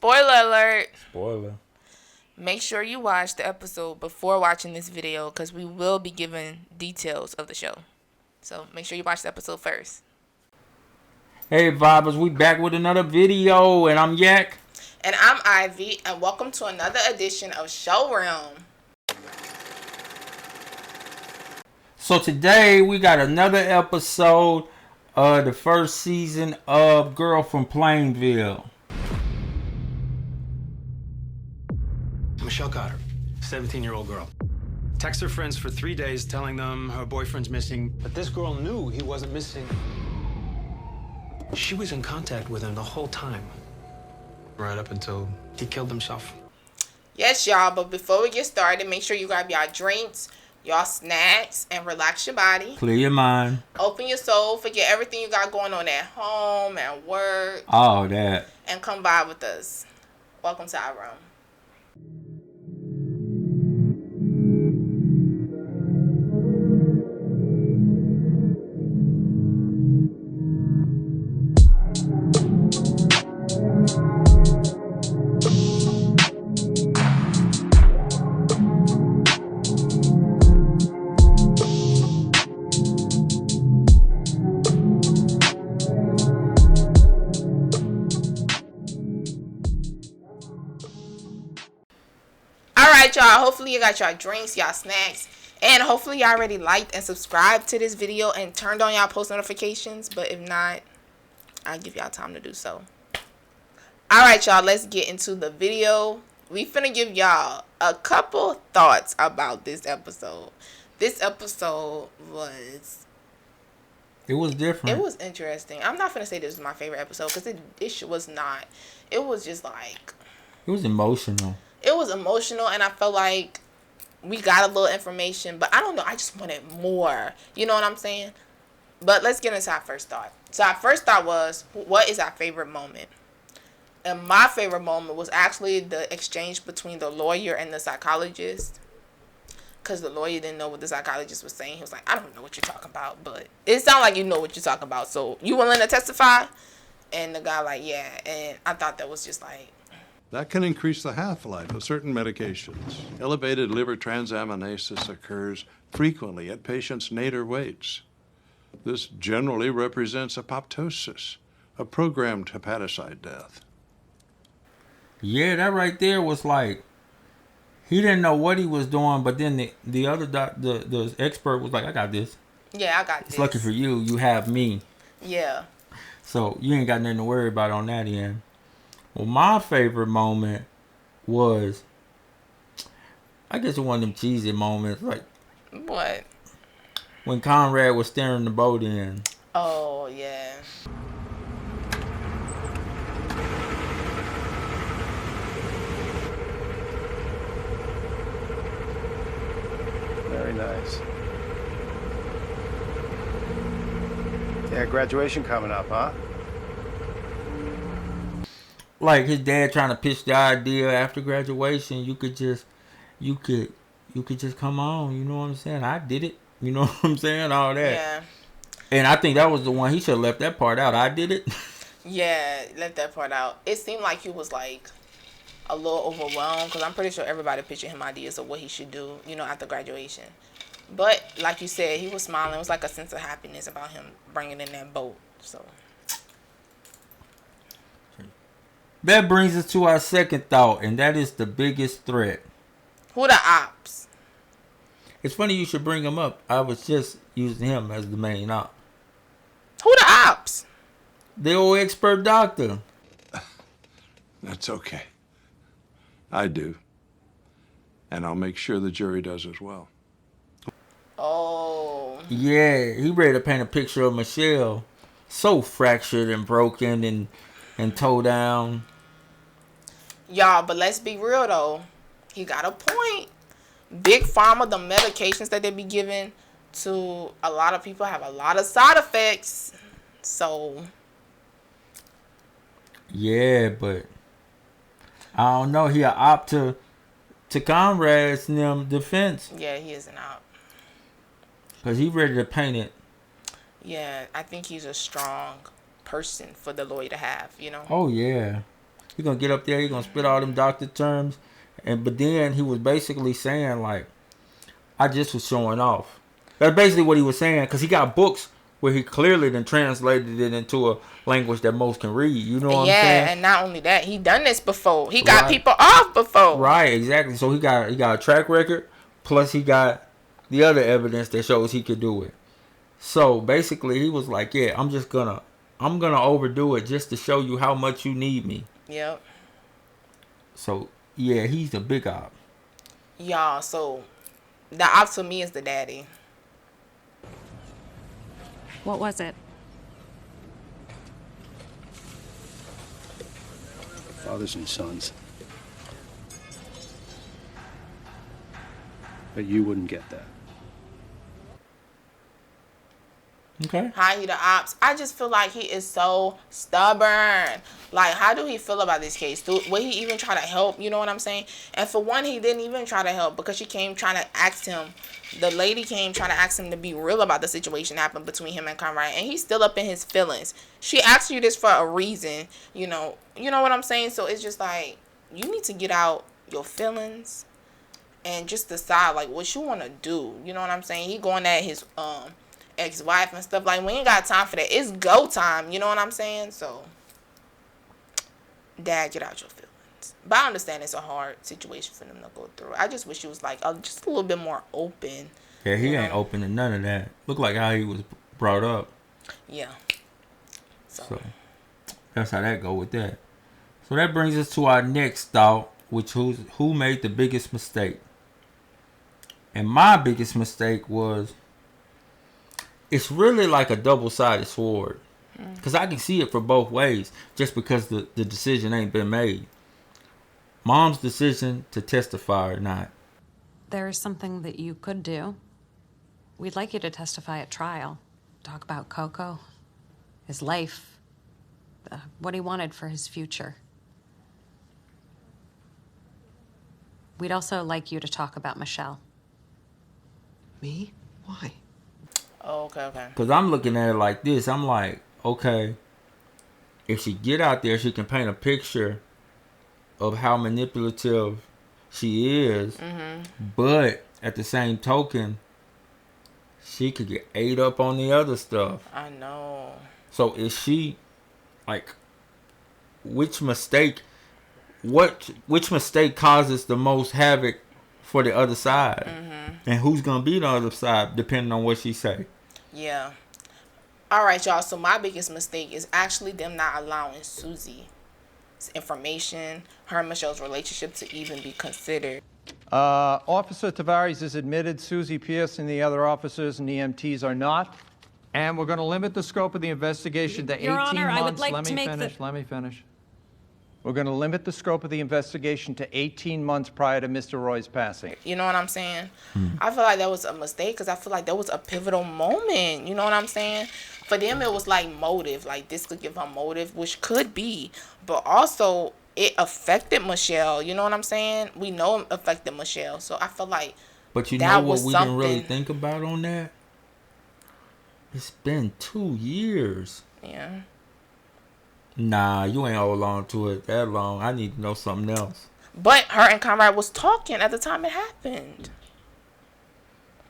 Spoiler alert. Spoiler. Make sure you watch the episode before watching this video because we will be giving details of the show. So make sure you watch the episode first. Hey vibers, we back with another video and I'm Yak. And I'm Ivy and welcome to another edition of Show Realm. So today we got another episode of the first season of Girl from Plainville. Michelle Cotter, 17-year-old girl. Texts her friends for 3 days telling them her boyfriend's missing, but this girl knew he wasn't missing. She was in contact with him the whole time, right up until he killed himself. Yes, y'all, but before we get started, make sure you grab y'all drinks, y'all snacks, and relax your body. Clear your mind. Open your soul, forget everything you got going on at home, at work. All that. And come by with us. Welcome to our room. Alright, y'all, hopefully you got y'all drinks, y'all snacks, and hopefully y'all already liked and subscribed to this video and turned on y'all post notifications, but if not, I'll give y'all time to do so. Alright, y'all, let's get into the video. We finna give y'all a couple thoughts about this episode. This episode was... It was different. It was interesting. I'm not finna say this was my favorite episode, because it was not. It was just like... It was emotional. It was emotional, and I felt like we got a little information, but I don't know. I just wanted more. You know what I'm saying? But let's get into our first thought. So our first thought was, what is our favorite moment? And my favorite moment was actually the exchange between the lawyer and the psychologist. Because the lawyer didn't know what the psychologist was saying. He was like, I don't know what you're talking about, but it sounds like you know what you're talking about. So you willing to testify? And the guy like, yeah. And I thought that was just like... That can increase the half-life of certain medications. Elevated liver transaminases occurs frequently at patients' nadir weights. This generally represents apoptosis, a programmed hepatocyte death. Yeah, that right there was like, he didn't know what he was doing, but then the other the expert was like, I got this. Yeah, I got this. It's lucky for you, you have me. Yeah. So you ain't got nothing to worry about on that end. Well, my favorite moment was, I guess it one of them cheesy moments, like what? When Conrad was steering the boat in. Oh, yeah. Very nice. Yeah, graduation coming up, huh? Like his dad trying to pitch the idea after graduation, you could just come on, you know what I'm saying? I did it, you know what I'm saying? All that. Yeah. And I think that was the one he should have left that part out. I did it. Yeah, left that part out. It seemed like he was like a little overwhelmed because I'm pretty sure everybody pictured him ideas of what he should do, you know, after graduation. But like you said, he was smiling. It was like a sense of happiness about him bringing in that boat. So. That brings us to our second thought, and that is the biggest threat. Who the ops? It's funny you should bring him up. I was just using him as the main op. Who the ops? The old expert doctor. That's okay. I do. And I'll make sure the jury does as well. Oh. Yeah, he ready to paint a picture of Michelle. So fractured and broken and towed down. Y'all, but let's be real though. He got a point. Big Pharma, the medications that they be giving to a lot of people have a lot of side effects. So. Yeah, but I don't know. He'll opt to Conrad's defense. Yeah, he is an op. Because he ready to paint it. Yeah, I think he's a strong person for the lawyer to have, you know? Oh, yeah. He gonna get up there. He gonna spit all them doctor terms, but then he was basically saying like, I just was showing off. That's basically what he was saying, because he got books where he clearly then translated it into a language that most can read. You know what I'm saying? Yeah, and not only that, he done this before. He got people off before. Right, exactly. So he got a track record, plus he got the other evidence that shows he could do it. So basically, he was like, "Yeah, I'm gonna overdo it just to show you how much you need me." Yep. So yeah, he's the big op. Y'all, so the op to me is the daddy. What was it? Fathers and sons. But you wouldn't get that. Okay. How he the ops? I just feel like he is so stubborn. Like, how do he feel about this case? Will he even try to help? You know what I'm saying? And for one, he didn't even try to help because she came trying to ask him. The lady came trying to ask him to be real about the situation that happened between him and Conrad, and he's still up in his feelings. She asked you this for a reason, you know what I'm saying? So it's just like, you need to get out your feelings and just decide like what you want to do. You know what I'm saying? He going at his ex-wife and stuff. Like, we ain't got time for that. It's go time. You know what I'm saying? So, Dad, get out your feelings. But I understand it's a hard situation for them to go through. I just wish he was like just a little bit more open. Yeah, he ain't open to none of that. Look like how he was brought up. Yeah. So that's how that go with that. So that brings us to our next thought, which who made the biggest mistake. And my biggest mistake was, it's really like a double-sided sword. Because I can see it for both ways, just because the decision ain't been made. Mom's decision to testify or not. There is something that you could do. We'd like you to testify at trial. Talk about Coco, his life, what he wanted for his future. We'd also like you to talk about Michelle. Me? Why? Oh, okay. Because I'm looking at it like this. I'm like, okay, if she get out there, she can paint a picture of how manipulative she is. Mm-hmm. But at the same token, she could get ate up on the other stuff. I know. So is she, like, which mistake causes the most havoc for the other side? Mm-hmm. And who's going to be the other side, depending on what she say? Yeah. All right, y'all. So my biggest mistake is actually them not allowing Susie's information, her and Michelle's relationship, to even be considered. Officer Tavares is admitted. Susie Pierce and the other officers and EMTs are not. And we're going to limit the scope of the investigation to 18 Your months. Honor, I would like to make Let me finish. We're going to limit the scope of the investigation to 18 months prior to Mr. Roy's passing. You know what I'm saying? I feel like that was a mistake because I feel like that was a pivotal moment. You know what I'm saying? For them, it was like motive. Like, this could give her motive, which could be. But also, it affected Michelle. You know what I'm saying? We know it affected Michelle. So I feel like But you that know what was we something. didn't really think about on that? It's been 2 years. Yeah. Nah, you ain't hold on to it that long. I need to know something else. But her and Conrad was talking at the time it happened.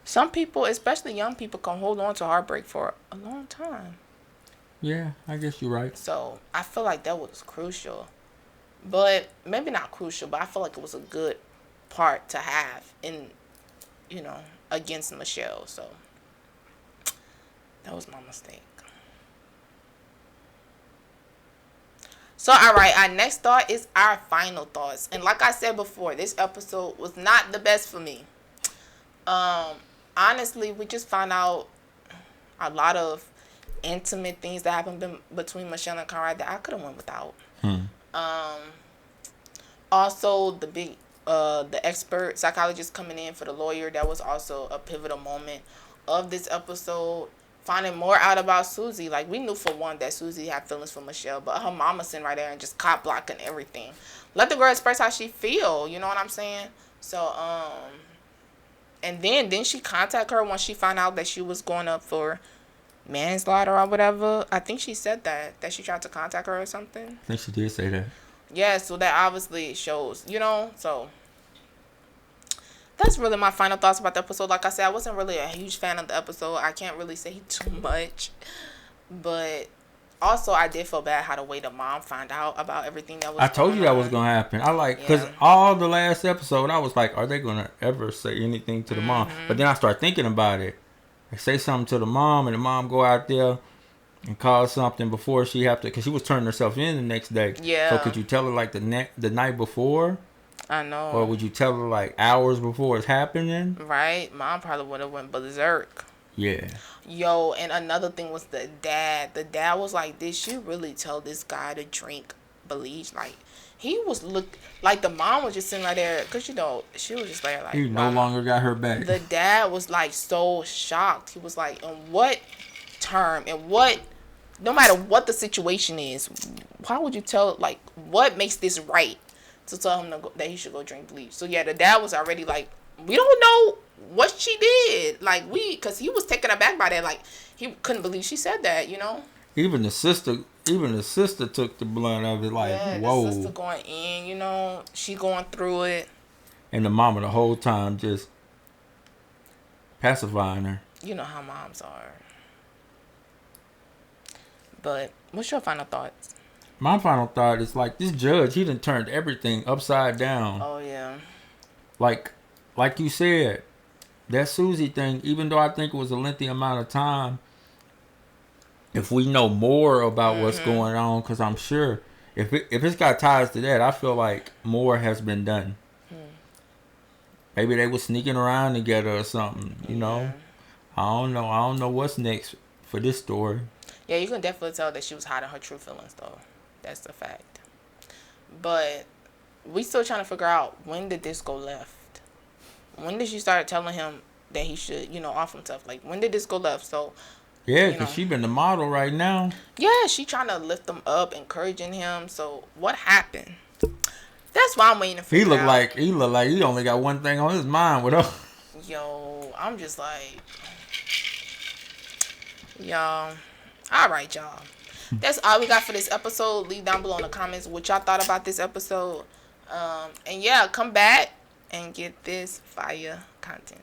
Some people, especially young people, can hold on to heartbreak for a long time. Yeah, I guess you're right. So I feel like that was crucial. But maybe not crucial, but I feel like it was a good part to have in, against Michelle. So that was my mistake. So, all right, our next thought is our final thoughts. And like I said before, this episode was not the best for me. Honestly, we just found out a lot of intimate things that happened between Michelle and Conrad that I could have went without. Also, the expert psychologist coming in for the lawyer, that was also a pivotal moment of this episode. Finding more out about Susie. Like, we knew for one that Susie had feelings for Michelle, but her mama sitting right there and just cop blocking everything. Let the girl express how she feel. You know what I'm saying? So, and then didn't she contact her once she found out that she was going up for manslaughter or whatever? I think she said that she tried to contact her or something. I think she did say that. Yeah, so that obviously shows, you know, so that's really my final thoughts about the episode. Like I said, I wasn't really a huge fan of the episode. I can't really say too much, but also I did feel bad how the way the mom found out about everything that was I told you that was on. gonna happen. I like because Yeah. all the last episode, I was like, are they gonna ever say anything to the mom? Mm-hmm. But then I start thinking about it. They say something to the mom, and the mom go out there and cause something before she have to, because she was turning herself in the next day. Yeah. So could you tell her like the night before, I know. or would you tell her like hours before it's happening? Right? Mom probably would have went berserk. Yeah. Yo, and another thing was the dad. The dad was like, did she really tell this guy to drink bleach? Like, he was like the mom was just sitting right there, because, you know, she was just there like, He no wow. longer got her back. The dad was like so shocked. He was like, in what term, and what, no matter what the situation is, why would you tell, like, what makes this right to tell him that he should go drink bleach? So yeah, the dad was already like, we don't know what she did. Like, because he was taken aback by that. Like, he couldn't believe she said that, you know? Even the sister took the blunt of it. Like, Yeah, whoa. the sister going in, you know, she going through it. And the mama the whole time just pacifying her. You know how moms are. But what's your final thoughts? My final thought is like, this judge, he done turned everything upside down. Oh, yeah. Like you said, that Susie thing, even though I think it was a lengthy amount of time, if we know more about what's going on, because I'm sure if it's got ties to that, I feel like more has been done. Maybe they were sneaking around together or something, you know? I don't know what's next for this story. Yeah, you can definitely tell that she was hiding her true feelings, though. That's the fact. But we still trying to figure out, when did this go left? When did she start telling him that he should, you know, off himself? Like, when did this go left? So, Yeah, you because know. she been the model right now. Yeah, she trying to lift him up, encouraging him. So, what happened? That's why I'm waiting to figure He look out. like he only got one thing on his mind with her. Yo, I'm just like, y'all. All right, y'all. That's all we got for this episode. Leave down below in the comments what y'all thought about this episode. And yeah, come back and get this fire content.